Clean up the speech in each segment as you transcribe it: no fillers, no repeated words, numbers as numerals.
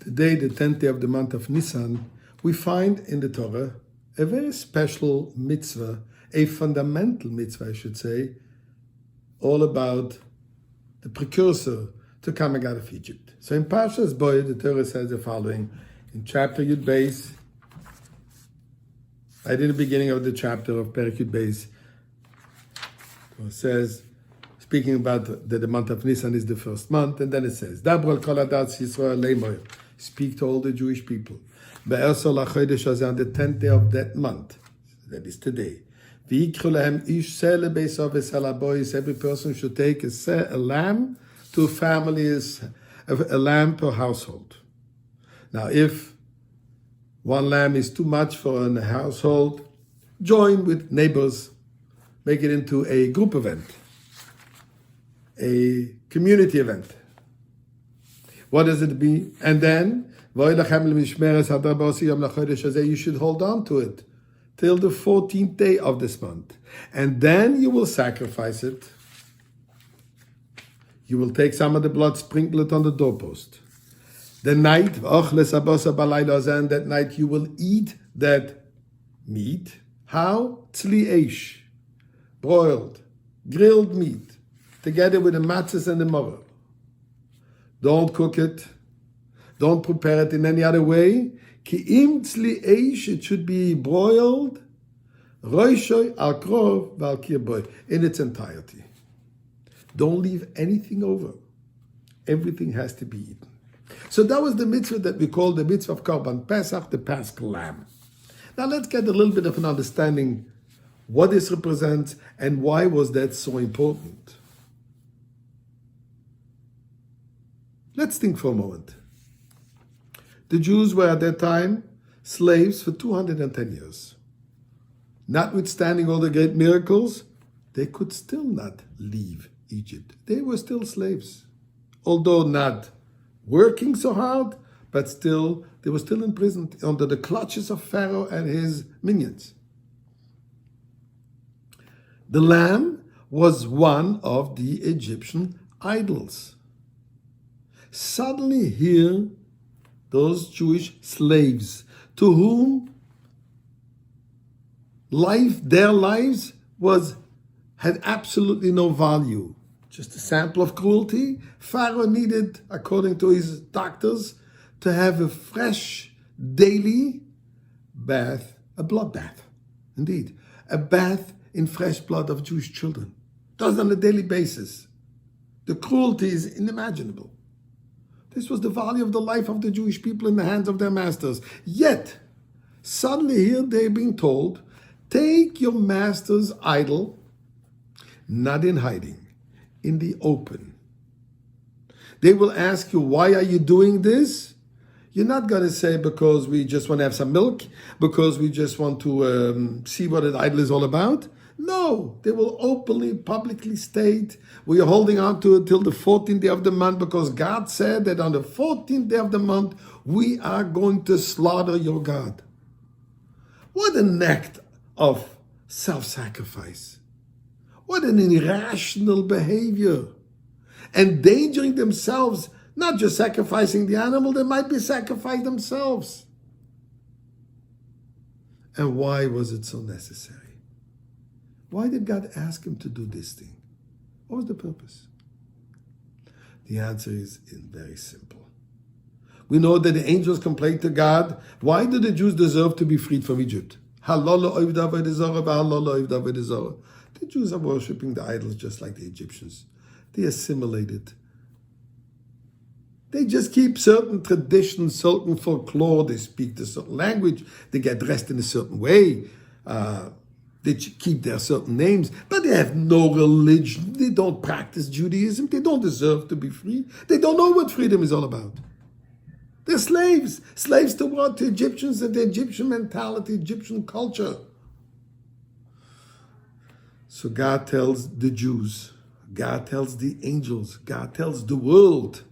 Today, the 10th day of the month of Nisan, we find in the Torah a very special mitzvah, a fundamental mitzvah, I should say, all about the precursor to coming out of Egypt. So in Parshas Boy, the Torah says the following, in chapter Yud Beis, right in the beginning of the chapter of Perek Yud Beis, it says, speaking about the month of Nisan is the first month, and then it says, Dabra al kol adat Yisrael leimoyer, speak to all the Jewish people. Be'ersol HaChodesh hazeh, on the 10th day of that month, that is today. V'yikru lehem ish seh lebeisov v'sel habois, every person should take a lamb to a family, a lamb per household. Now, if one lamb is too much for a household, join with neighbors, make it into a group event, a community event. What does it be? And then, you should hold on to it till the 14th day of this month. And then you will sacrifice it. You will take some of the blood, sprinkle it on the doorpost. The night, and that night you will eat that meat. How? Tzli eish, broiled, grilled meat, together with the matzahs and the maror. Don't cook it. Don't prepare it in any other way. Ki im tzli eish, it should be broiled, roishoy al krov val kirboy, in its entirety. Don't leave anything over. Everything has to be eaten. So that was the mitzvah that we call the mitzvah of Korban Pesach, the Paschal Lamb. Now let's get a little bit of an understanding what this represents and why was that so important. Let's think for a moment. The Jews were at that time slaves for 210 years. Notwithstanding all the great miracles, they could still not leave Egypt. They were still slaves. Although not working so hard, but still, they were still imprisoned under the clutches of Pharaoh and his minions. The lamb was one of the Egyptian idols. Suddenly here, those Jewish slaves to whom their lives had absolutely no value. Just a sample of cruelty. Pharaoh needed, according to his doctors, to have a fresh daily bath, a blood bath. Indeed, a bath in fresh blood of Jewish children. Does on a daily basis. The cruelty is unimaginable. This was the value of the life of the Jewish people in the hands of their masters. Yet, suddenly here they're being told, take your master's idol, not in hiding, in the open. They will ask you, why are you doing this? You're not going to say, because we just want to have some milk, because we just want to see what an idol is all about. No, they will openly, publicly state, we are holding on to it till the 14th day of the month, because God said that on the 14th day of the month, we are going to slaughter your God. What an act of self-sacrifice. What an irrational behavior. Endangering themselves, not just sacrificing the animal, they might be sacrificed themselves. And why was it so necessary? Why did God ask him to do this thing? What was the purpose? The answer is very simple. We know that the angels complained to God, why do the Jews deserve to be freed from Egypt? The Jews are worshipping the idols just like the Egyptians. They assimilated. They just keep certain traditions, certain folklore. They speak a certain language. They get dressed in a certain way. They keep their certain names. But they have no religion. They don't practice Judaism. They don't deserve to be free. They don't know what freedom is all about. They're slaves. Slaves to what? To Egyptians and the Egyptian mentality, Egyptian culture. So God tells the Jews, God tells the angels, God tells the world.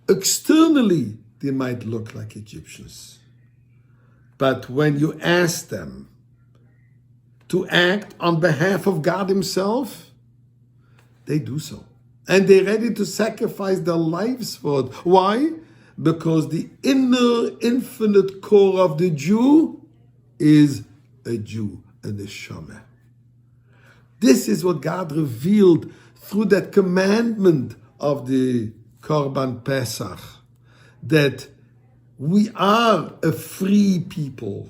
Externally, they might look like Egyptians. But when you ask them to act on behalf of God himself, they do so. And they're ready to sacrifice their lives for it. Why? Because the inner infinite core of the Jew is a Jew, a neshama. This is what God revealed through that commandment of the Korban Pesach, that we are a free people.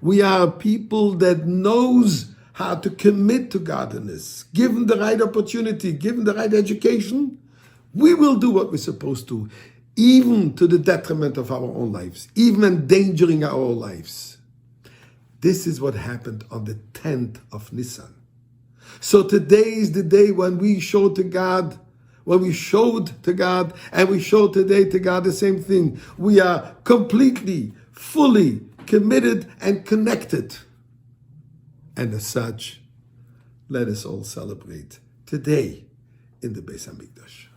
We are a people that knows how to commit to godliness. Given the right opportunity, given the right education, we will do what we're supposed to, even to the detriment of our own lives, even endangering our own lives. This is what happened on the 10th of Nisan. So today is the day when we showed to God, and we show today to God the same thing. We are completely, fully committed and connected. And as such, let us all celebrate today in the Beis Hamikdash.